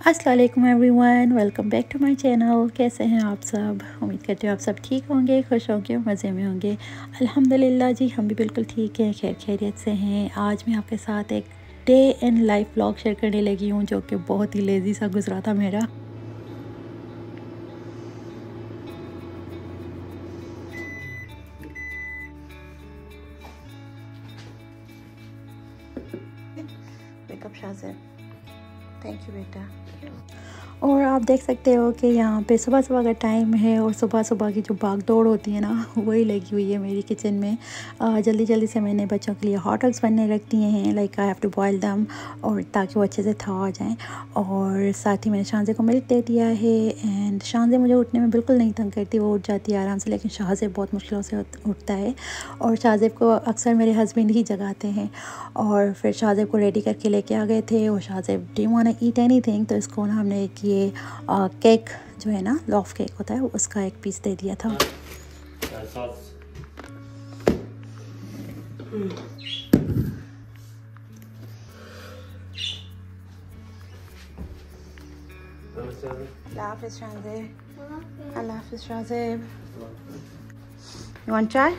अस्सलाम वालेकुम everyone, welcome back to my channel. कैसे हैं आप सब? उम्मीद करती हूँ आप सब ठीक होंगे, खुश होंगे, मज़े में होंगे। अल्हम्दुलिल्लाह जी, हम भी बिल्कुल ठीक हैं, खैर खैरियत से हैं। आज मैं आपके साथ एक day in life vlog share करने लगी हूँ, जो कि बहुत ही लेज़ी सा गुजरा था मेरा। वेकअप शाज़र, थैंक यू बेटा। और आप देख सकते हो कि यहाँ पे सुबह सुबह का टाइम है और सुबह सुबह की जो भाग दौड़ होती है ना, वही लगी हुई है मेरी किचन में। जल्दी जल्दी से मैंने बच्चों के लिए हॉट डॉग्स बनने रख दिए हैं, like I have to boil them, और ताकि वो अच्छे से था आ जाएँ। और साथ ही मैंने शानज़े को मिल्क दे दिया है। एंड शानज़े मुझे उठने में बिल्कुल नहीं तंग करती, वो उठ जाती है आराम से, लेकिन शाहज़ेब बहुत मुश्किलों से उठता है। और शाहज़ेब को अक्सर मेरे हस्बैंड ही जगाते हैं। और फिर शाहज़ेब को रेडी करके लेके आ गए थे, और Shahzeb didn't want to eat anything, तो इसको ना हमने ये केक जो है ना, लॉफ केक होता है, उसका एक पीस दे दिया था। अल्लाह हाफ़िज़ शाहज़ेब, अल्लाह हाफ़िज़ Shahzeb. You want to try?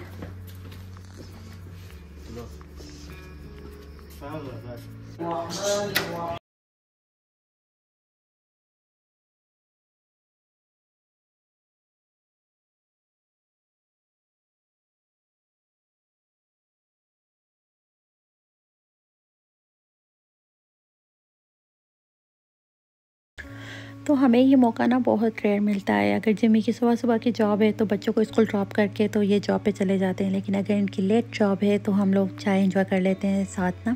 तो हमें ये मौका ना बहुत रेयर मिलता है। अगर जिमी की सुबह सुबह की जॉब है तो बच्चों को स्कूल ड्रॉप करके तो ये जॉब पे चले जाते हैं, लेकिन अगर इनकी लेट जॉब है तो हम लोग चाय एंजॉय कर लेते हैं साथ ना।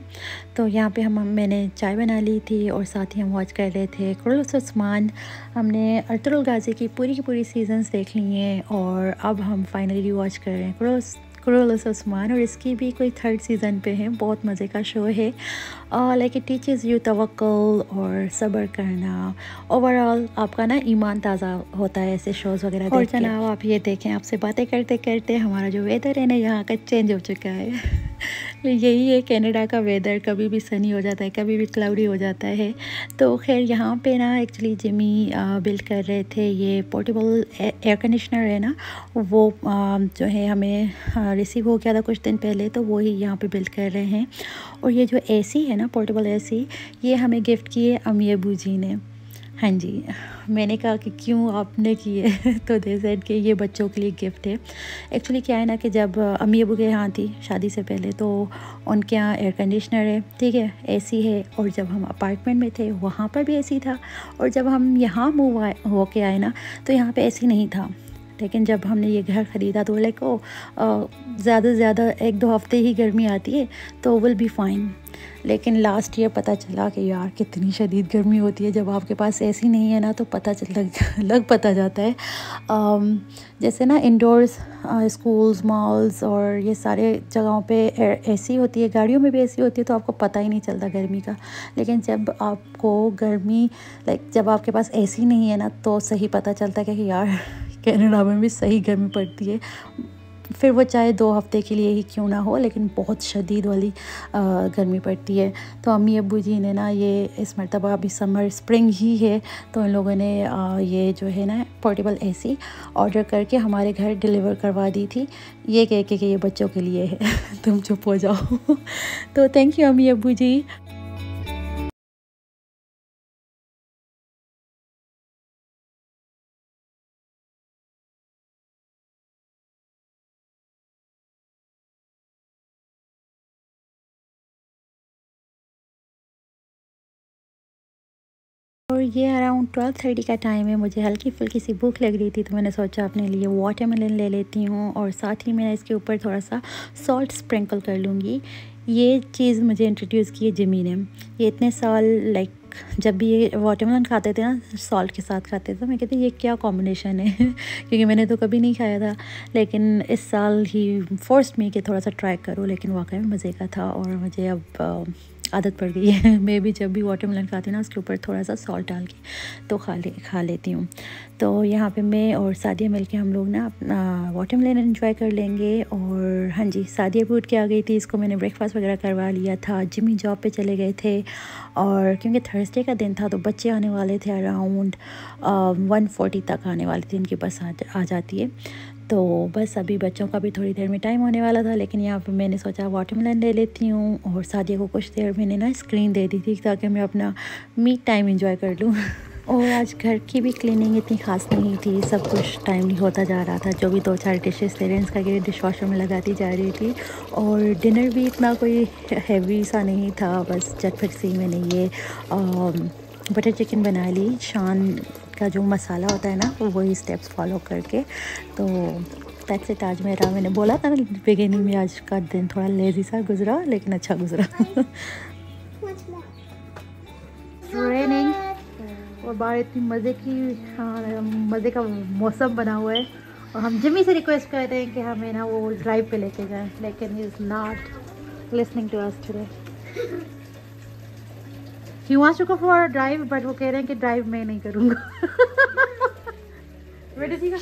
तो यहाँ पे मैंने चाय बना ली थी, और साथ ही हम वॉच कर रहे थे कुर्रल उस्मान। हमने अर्तुगरुल गाज़ी की पूरी सीजन्स देख ली हैं, और अब हम फाइनली वॉच कर रहे हैं कुर्रल उस्मान, और इसकी भी कोई 3rd सीज़न पे है। बहुत मज़े का शो है, लाइक इट टीचेस यू तवक्कुल और सब्र करना। ओवरऑल आपका ना ईमान ताज़ा होता है ऐसे शोज़ वगैरह देख के। और जनाब आप ये देखें, आपसे बातें करते करते हमारा जो वेदर है ना यहाँ का चेंज हो चुका है। यही है कनाडा का वेदर, कभी भी सनी हो जाता है, कभी भी क्लाउडी हो जाता है। तो खैर यहाँ पे ना एक्चुअली जिमी बिल्ड कर रहे थे ये पोर्टेबल एयर कंडीशनर है ना, वो जो है हमें रिसीव हो गया था कुछ दिन पहले, तो वो ही यहाँ पे बिल्ड कर रहे हैं। और ये जो एसी है ना, पोर्टेबल एसी, ये हमें गिफ्ट किए अम्मी अबू जी ने। हाँ जी, मैंने कहा कि क्यों आपने किए तो दे सेड कि ये बच्चों के लिए गिफ्ट है। एक्चुअली क्या है ना कि जब अम्मी अबू के यहाँ थी शादी से पहले, तो उनके यहाँ एयर कंडीशनर है, ठीक है, एसी है। और जब हम अपार्टमेंट में थे वहाँ पर भी एसी था, और जब हम यहाँ मूव होके आए ना, तो यहाँ पे एसी नहीं था। लेकिन जब हमने ये घर ख़रीदा तो लाइक ज़्यादा से ज़्यादा 1-2 हफ़्ते ही गर्मी आती है, तो विल बी फ़ाइन। लेकिन लास्ट ईयर पता चला कि यार कितनी शदीद गर्मी होती है। जब आपके पास एसी नहीं है ना, तो पता पता जाता है। जैसे ना इंडोर्स स्कूल्स, मॉल्स और ये सारे जगहों पे एसी होती है, गाड़ियों में भी एसी होती है, तो आपको पता ही नहीं चलता गर्मी का। लेकिन जब आपको गर्मी जब आपके पास एसी नहीं है ना, तो सही पता चलता है कि यार कनाडा में भी सही गर्मी पड़ती है। फिर वो चाहे 2 हफ़्ते के लिए ही क्यों ना हो, लेकिन बहुत शदीद वाली गर्मी पड़ती है। तो अम्मी अब्बू जी ने ना ये इस मरतबा अभी समर स्प्रिंग ही है, तो इन लोगों ने ये जो है ना पोर्टेबल एसी ऑर्डर करके हमारे घर डिलीवर करवा दी थी, ये कह के कि ये बच्चों के लिए है। तुम चुप हो जाओ। तो थैंक यू अम्मी अब्बू जी। और ये अराउंड 12:30 का टाइम है। मुझे हल्की फुल्की सी भूख लग रही थी, तो मैंने सोचा अपने लिए वाटरमेलन ले लेती हूँ, और साथ ही मैं इसके ऊपर थोड़ा सा सॉल्ट स्प्रिंकल कर लूँगी। ये चीज़ मुझे इंट्रोड्यूस की है जिमी ने। ये इतने साल लाइक जब भी ये वाटरमेलन खाते थे ना, सॉल्ट के साथ खाते थे, तो मैं कहती ये क्या कॉम्बिनेशन है। क्योंकि मैंने तो कभी नहीं खाया था, लेकिन इस साल ही फोर्स्ड मी कि थोड़ा सा ट्राई करूँ, लेकिन वाकई में मज़े का था। और मुझे अब आदत पड़ गई है। मैं भी जब भी वाटरमेलन खाती हूँ ना उसके ऊपर थोड़ा सा सॉल्ट डाल के तो खा लेती हूँ। तो यहाँ पे मैं और सादिया मिलके हम लोग ना अपना वाटरमेलन एंजॉय कर लेंगे। और हाँ जी, सादिया भी उठ के आ गई थी, इसको मैंने ब्रेकफास्ट वगैरह करवा लिया था। जिमी जॉब पे चले गए थे और क्योंकि थर्सडे का दिन था तो बच्चे आने वाले थे अराउंड 1:40 तक आने वाली थी, उनकी बस आ जाती है। तो बस अभी बच्चों का भी थोड़ी देर में टाइम होने वाला था, लेकिन यहाँ पे मैंने सोचा वाटरमेलन ले लेती हूँ। और सादिया को कुछ देर मैंने ना स्क्रीन दे दी थी ताकि मैं अपना मी टाइम एंजॉय कर लूँ। और आज घर की भी क्लीनिंग इतनी ख़ास नहीं थी, सब कुछ टाइमली होता जा रहा था। जो भी 2-4 डिशेस थे रेंस करके डिश वॉशर में लगाती जा रही थी। और डिनर भी इतना कोई हैवी सा नहीं था, बस झटपट सी मैंने ये बटर चिकन बना ली। शान का जो मसाला होता है ना वही स्टेप्स फॉलो करके। तो दैट्स इट। आज मैंने बोला था ना बिगिनिंग में, आज का दिन थोड़ा लेज़ी सा गुजरा लेकिन अच्छा गुजरा। रेनिंग और बाहर इतनी मज़े का मौसम बना हुआ है। और हम जिमी से रिक्वेस्ट कर रहे हैं कि हमें ना वो ड्राइव पे लेके जाएं, लेकिन he is not listening to us today. He wants to go for a drive but वो कह रहे हैं कि ड्राइव मैं नहीं करूँगा। बेटे ठीक है,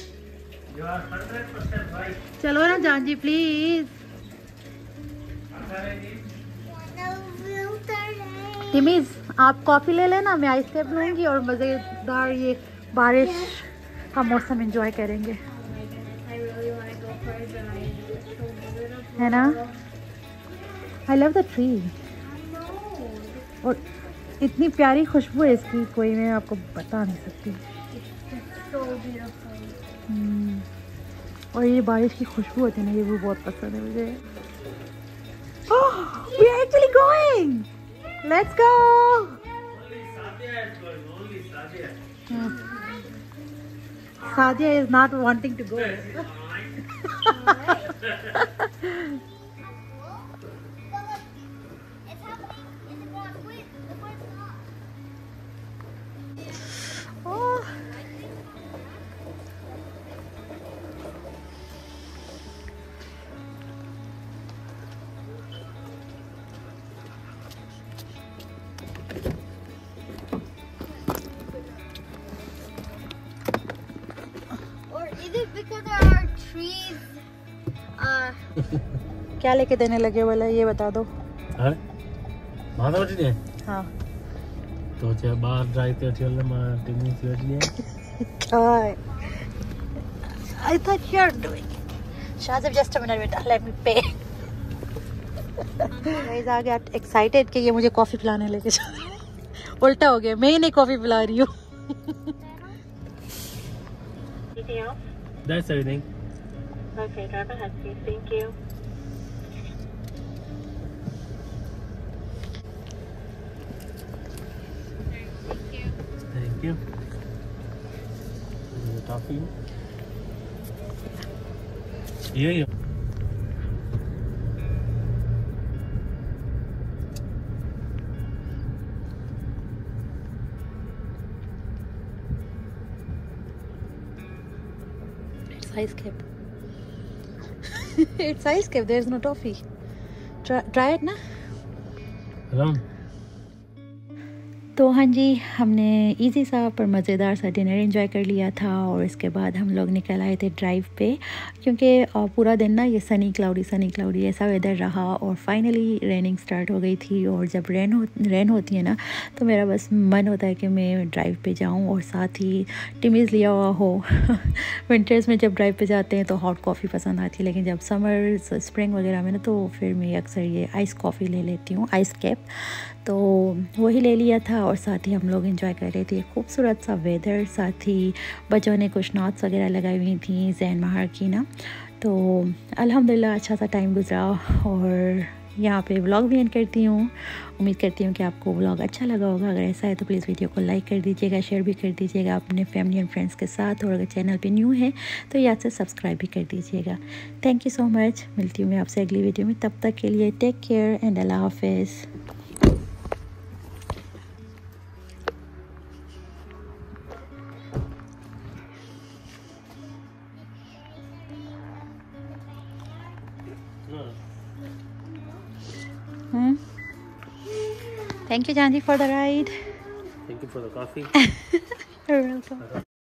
चलो ना जान जी प्लीज। टिमीज आप कॉफ़ी ले लेना, मैं आइस कैप लूँगी और मज़ेदार ये बारिश का मौसम एंजॉय करेंगे, है ना। आई लव द ट्री और इतनी प्यारी खुशबू है इसकी, कोई मैं आपको बता नहीं सकती। और ये बारिश की खुशबू होती है ना, ये भी बहुत पसंद है मुझे। We are actually going. Let's go. Sadia is not wanting to go. क्या लेके देने लगे वाला ये बता दो। हाँ तो चाहे बाहर जाते चल मैं टिमी से लिया। I thought you're doing it. Shazib, just a minute बेटा, let me pay. गाइस आ गया एक्साइटेड कि ये मुझे कॉफी पिलाने लेके जा रहा है। उल्टा हो गया, मैं ही नहीं कॉफी पिला रही हूँ। That's everything. Okay, drive ahead, please. Thank you. Thank you. Is it toffee? Yeah. It's ice cap. It's ice cap. There's no toffee. Try it ना. Around. तो हाँ जी, हमने इजी सा पर मज़ेदार सा डिनर एंजॉय कर लिया था। और इसके बाद हम लोग निकल आए थे ड्राइव पे, क्योंकि पूरा दिन ना ये सनी क्लाउडी ऐसा वेदर रहा। और फाइनली रेनिंग स्टार्ट हो गई थी। और जब रेन होती है ना तो मेरा बस मन होता है कि मैं ड्राइव पे जाऊँ और साथ ही टिमीज़ लिया हुआ हो। विंटर्स में जब ड्राइव पे जाते हैं तो हॉट कॉफ़ी पसंद आती है, लेकिन जब समर स्प्रिंग वगैरह में ना तो फिर मैं अक्सर ये आइस कॉफ़ी ले लेती हूँ, आइस कैप। तो वही ले लिया था और साथ ही हम लोग एंजॉय कर रहे थे खूबसूरत सा वेदर। साथ ही बच्चों ने कुछ नोट्स वगैरह लगाई हुई थी जैन महार की ना। तो अल्हम्दुलिल्लाह अच्छा सा टाइम गुजरा। और यहाँ पे व्लॉग भी एंड करती हूँ। उम्मीद करती हूँ कि आपको व्लॉग अच्छा लगा होगा। अगर ऐसा है तो प्लीज़ वीडियो को लाइक कर दीजिएगा, शेयर भी कर दीजिएगा अपने फैमिली एंड फ्रेंड्स के साथ। और अगर चैनल पे न्यू है तो याद से सब्सक्राइब भी कर दीजिएगा। Thank you so much. मिलती हूँ मैं आपसे अगली वीडियो में, तब तक के लिए टेक केयर एंड अल्लाह हाफिज़। Thank you, Janji, for the ride. Thank you for the coffee. You're welcome.